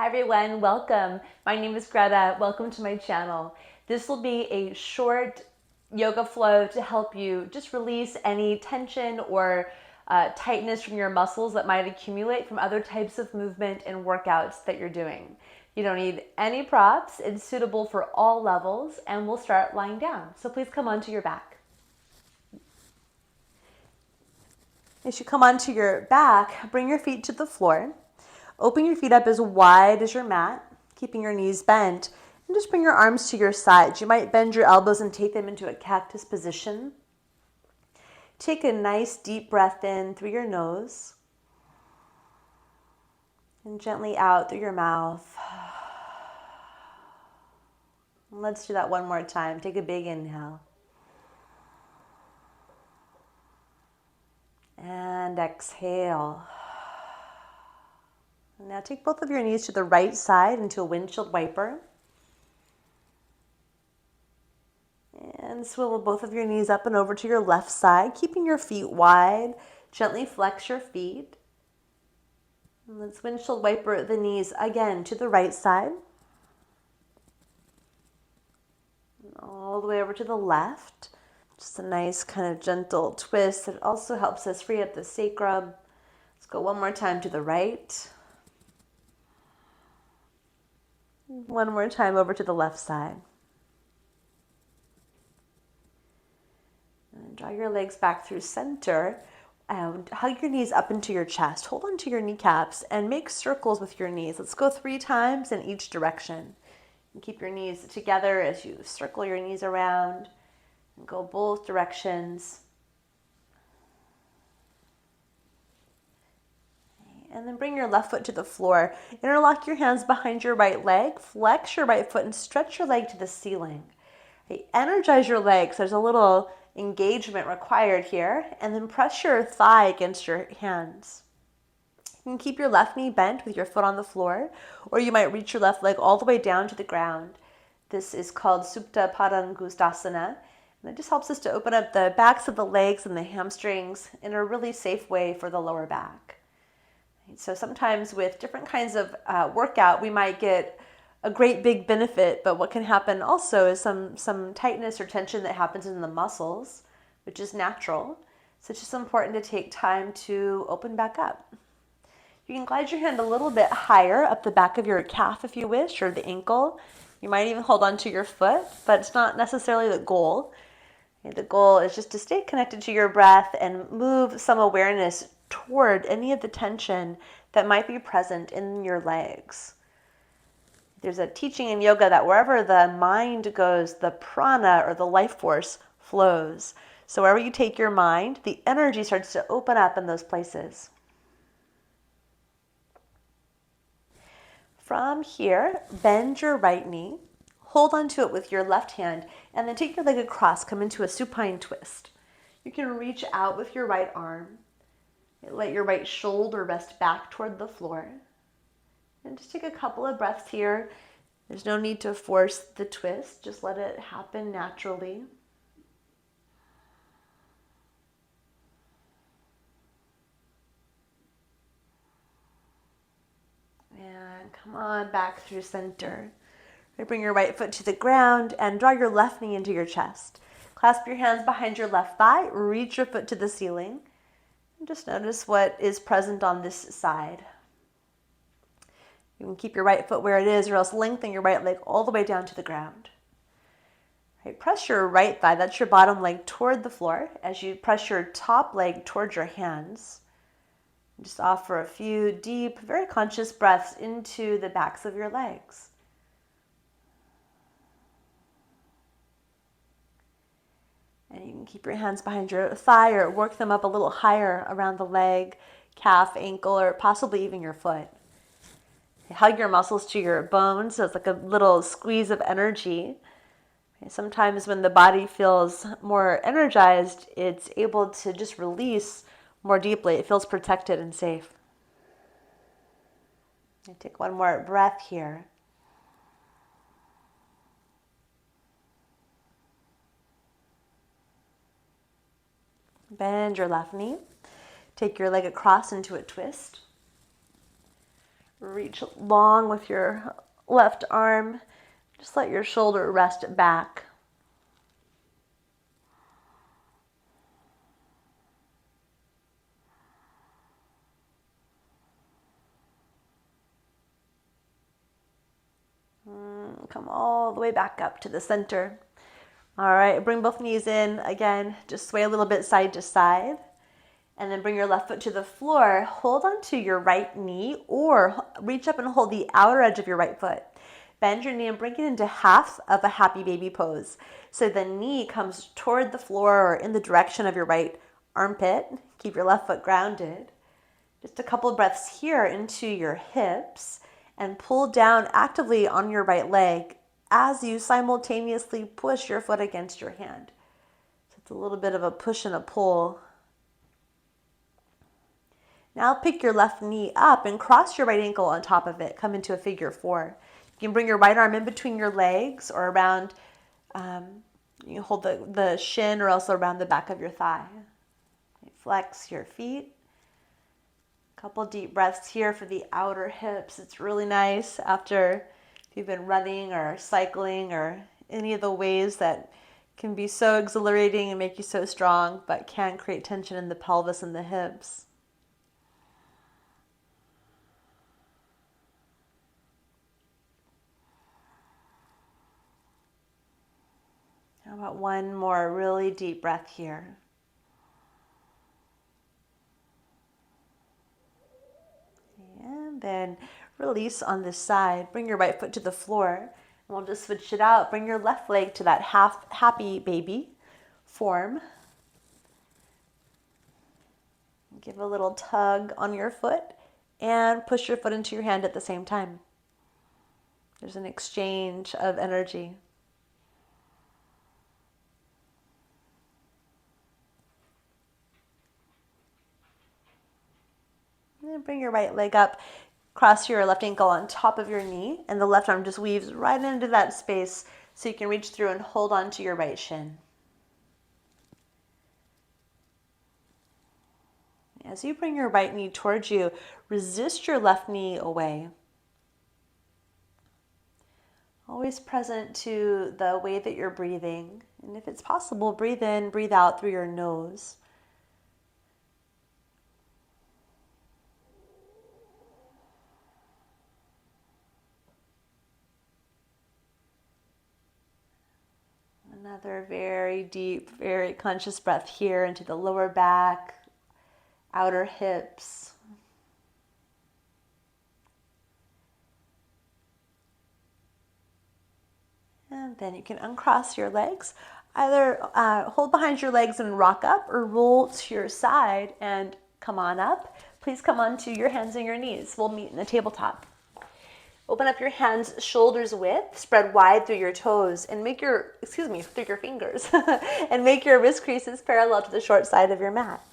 Hi everyone, welcome. My name is Greta. Welcome to my channel. This will be a short yoga flow to help you just release any tension or tightness from your muscles that might accumulate from other types of movement and workouts that you're doing. You don't need any props. It's suitable for all levels, and we'll start lying down. So please come onto your back. As you come onto your back, bring your feet to the floor. Open your feet up as wide as your mat, keeping your knees bent, and just bring your arms to your sides. You might bend your elbows and take them into a cactus position. Take a nice deep breath in through your nose and gently out through your mouth. Let's do that one more time. Take a big inhale. And exhale. Now take both of your knees to the right side into a windshield wiper. And swivel both of your knees up and over to your left side, keeping your feet wide. Gently flex your feet. And let's windshield wiper the knees again to the right side. And all the way over to the left. Just a nice kind of gentle twist that also helps us free up the sacrum. Let's go one more time to the right. One more time over to the left side. And draw your legs back through center and hug your knees up into your chest. Hold on to your kneecaps and make circles with your knees. Let's go 3 times in each direction. And keep your knees together as you circle your knees around and go both directions. And then bring your left foot to the floor. Interlock your hands behind your right leg. Flex your right foot and stretch your leg to the ceiling. Energize your legs. There's a little engagement required here. And then press your thigh against your hands. You can keep your left knee bent with your foot on the floor, or you might reach your left leg all the way down to the ground. This is called Supta Padangusthasana. And it just helps us to open up the backs of the legs and the hamstrings in a really safe way for the lower back. So sometimes with different kinds of workout, we might get a great big benefit, but what can happen also is some tightness or tension that happens in the muscles, which is natural. So it's just important to take time to open back up. You can glide your hand a little bit higher up the back of your calf if you wish, or the ankle. You might even hold on to your foot, but it's not necessarily the goal. The goal is just to stay connected to your breath and move some awareness toward any of the tension that might be present in your legs. There's a teaching in yoga that wherever the mind goes, the prana or the life force flows. So wherever you take your mind, the energy starts to open up in those places. From here, bend your right knee, hold onto it with your left hand, and then take your leg across, come into a supine twist. You can reach out with your right arm. Let your right shoulder rest back toward the floor. And just take a couple of breaths here. There's no need to force the twist. Just let it happen naturally. And come on back through center. Bring your right foot to the ground and draw your left knee into your chest. Clasp your hands behind your left thigh. Reach your foot to the ceiling. And just notice what is present on this side. You can keep your right foot where it is, or else lengthen your right leg all the way down to the ground. Press your right thigh, that's your bottom leg, toward the floor as you press your top leg towards your hands. Just offer a few deep, very conscious breaths into the backs of your legs. And you can keep your hands behind your thigh or work them up a little higher around the leg, calf, ankle, or possibly even your foot. Hug your muscles to your bones, so it's like a little squeeze of energy. Sometimes when the body feels more energized, it's able to just release more deeply. It feels protected and safe. Take one more breath here. Bend your left knee. Take your leg across into a twist. Reach long with your left arm. Just let your shoulder rest back. Come all the way back up to the center. All right, bring both knees in. Again, just sway a little bit side to side. And then bring your left foot to the floor. Hold onto your right knee or reach up and hold the outer edge of your right foot. Bend your knee and bring it into half of a happy baby pose. So the knee comes toward the floor or in the direction of your right armpit. Keep your left foot grounded. Just a couple of breaths here into your hips and pull down actively on your right leg as you simultaneously push your foot against your hand. So it's a little bit of a push and a pull. Now pick your left knee up and cross your right ankle on top of it. Come into a figure four. You can bring your right arm in between your legs or around, you can hold the shin or also around the back of your thigh. Flex your feet. Couple deep breaths here for the outer hips. It's really nice after you've been running or cycling or any of the ways that can be so exhilarating and make you so strong, but can create tension in the pelvis and the hips. How about one more really deep breath here? And then release on this side. Bring your right foot to the floor. And we'll just switch it out. Bring your left leg to that half happy baby form. Give a little tug on your foot and push your foot into your hand at the same time. There's an exchange of energy. And then bring your right leg up, cross your left ankle on top of your knee, and the left arm just weaves right into that space so you can reach through and hold on to your right shin. As you bring your right knee towards you, resist your left knee away. Always present to the way that you're breathing. And if it's possible, breathe in, breathe out through your nose. Another very deep, very conscious breath here into the lower back, outer hips. And then you can uncross your legs. Either hold behind your legs and rock up or roll to your side and come on up. Please come onto your hands and your knees. We'll meet in the tabletop. Open up your hands shoulders width, spread wide through your toes and make your, through your fingers and make your wrist creases parallel to the short side of your mat.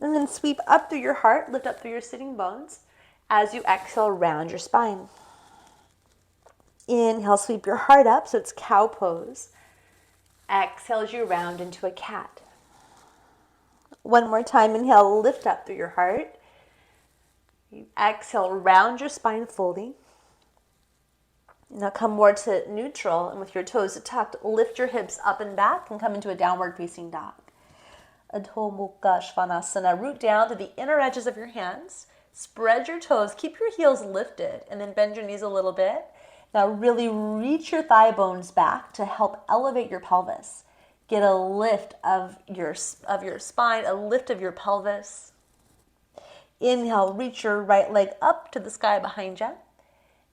And then sweep up through your heart, lift up through your sitting bones as you exhale, round your spine. Inhale, sweep your heart up, so it's cow pose. Exhale as you round into a cat. One more time, inhale, lift up through your heart. You exhale, round your spine fully. Now come more to neutral, and with your toes tucked, lift your hips up and back and come into a downward facing dog. Adho Mukha Svanasana. Root down to the inner edges of your hands. Spread your toes. Keep your heels lifted, and then bend your knees a little bit. Now really reach your thigh bones back to help elevate your pelvis. Get a lift of your spine, a lift of your pelvis. Inhale, reach your right leg up to the sky behind you.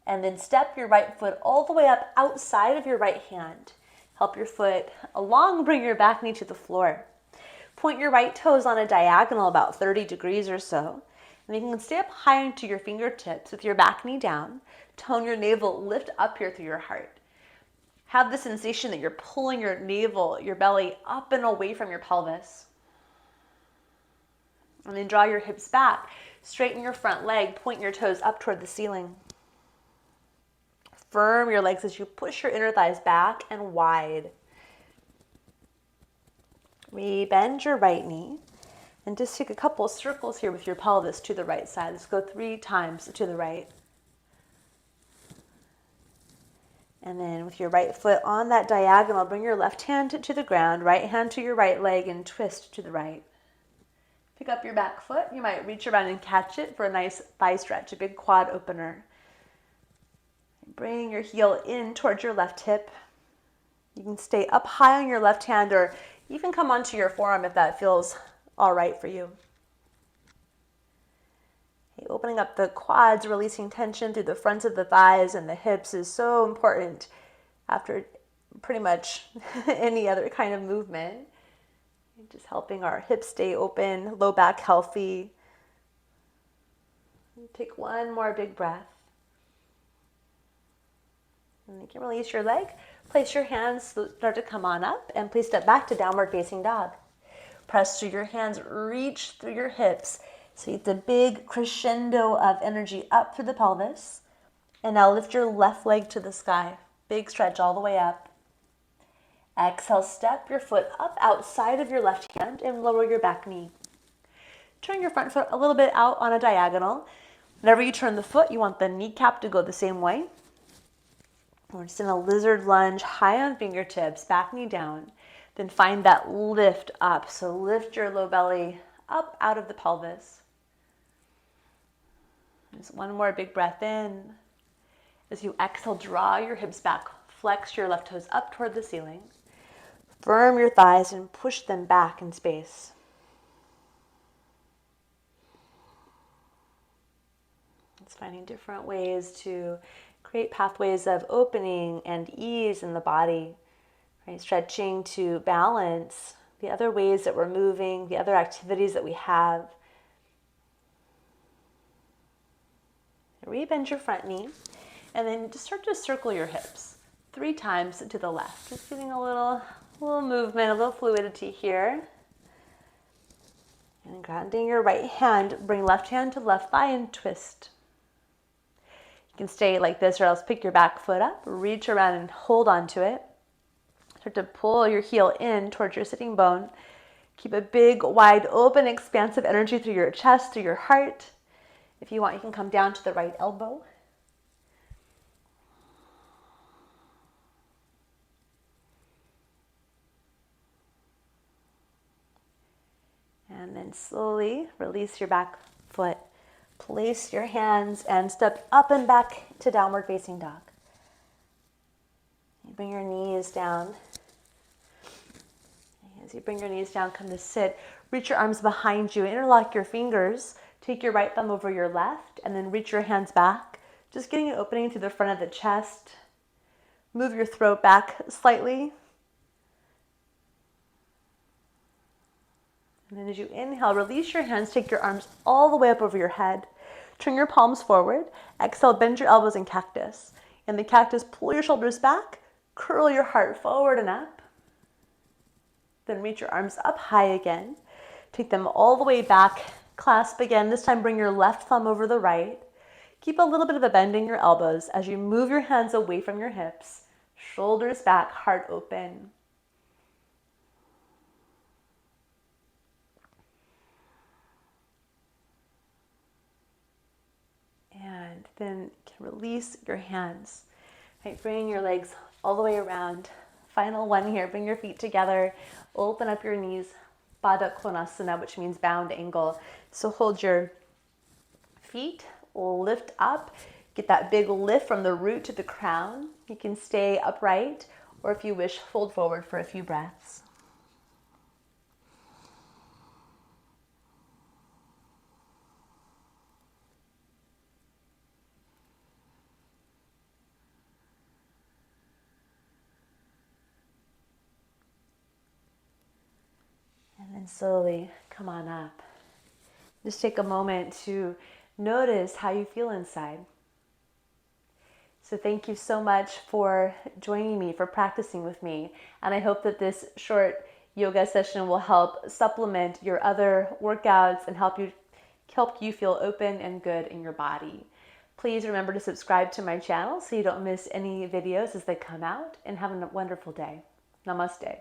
And then step your right foot all the way up outside of your right hand. Help your foot along, bring your back knee to the floor. Point your right toes on a diagonal about 30 degrees or so. And you can stay up high into your fingertips with your back knee down. Tone your navel, lift up here through your heart. Have the sensation that you're pulling your navel, your belly up and away from your pelvis. And then draw your hips back. Straighten your front leg, point your toes up toward the ceiling. Firm your legs as you push your inner thighs back and wide. Rebend your right knee and just take a couple circles here with your pelvis to the right side. Let's go 3 times to the right. And then with your right foot on that diagonal, bring your left hand to the ground, right hand to your right leg, and twist to the right. Pick up your back foot. You might reach around and catch it for a nice thigh stretch, a big quad opener. Bring your heel in towards your left hip. You can stay up high on your left hand, or even come onto your forearm if that feels all right for you. Okay, opening up the quads, releasing tension through the fronts of the thighs and the hips is so important after pretty much any other kind of movement. Just helping our hips stay open, low back healthy. Take one more big breath. And you can release your leg. Place your hands, start to come on up, and please step back to downward facing dog. Press through your hands, reach through your hips. So it's a big crescendo of energy up through the pelvis. And now lift your left leg to the sky. Big stretch all the way up. Exhale, step your foot up outside of your left hand and lower your back knee. Turn your front foot a little bit out on a diagonal. Whenever you turn the foot, you want the kneecap to go the same way. We're just in a lizard lunge, high on fingertips, back knee down. Then find that lift up. So lift your low belly up out of the pelvis. Just one more big breath in. As you exhale, draw your hips back. Flex your left toes up toward the ceiling. Firm your thighs and push them back in space. It's finding different ways to create pathways of opening and ease in the body. Right? Stretching to balance the other ways that we're moving, the other activities that we have. Rebend your front knee, and then just start to circle your hips 3 times to the left. Just getting a little movement, a little fluidity here. And grounding your right hand, bring left hand to left thigh and twist. You can stay like this, or else pick your back foot up, reach around and hold on to it. Start to pull your heel in towards your sitting bone. Keep a big, wide open, expansive energy through your chest, through your heart. If you want, you can come down to the right elbow. And then slowly release your back foot. Place your hands and step up and back to downward facing dog. You bring your knees down. As you bring your knees down, come to sit. Reach your arms behind you. Interlock your fingers. Take your right thumb over your left and then reach your hands back. Just getting an opening through the front of the chest. Move your throat back slightly. And then as you inhale, release your hands. Take your arms all the way up over your head. Turn your palms forward. Exhale, bend your elbows in cactus. In the cactus, pull your shoulders back. Curl your heart forward and up. Then reach your arms up high again. Take them all the way back. Clasp again. This time bring your left thumb over the right. Keep a little bit of a bend in your elbows as you move your hands away from your hips. Shoulders back, heart open. And then release your hands. Right, bring your legs all the way around. Final one here. Bring your feet together. Open up your knees. Baddha Konasana, which means bound angle. So hold your feet, lift up. Get that big lift from the root to the crown. You can stay upright, or if you wish, fold forward for a few breaths. And then slowly come on up. Just take a moment to notice how you feel inside. So thank you so much for joining me, for practicing with me. And I hope that this short yoga session will help supplement your other workouts and help you feel open and good in your body. Please remember to subscribe to my channel so you don't miss any videos as they come out, and have a wonderful day. Namaste.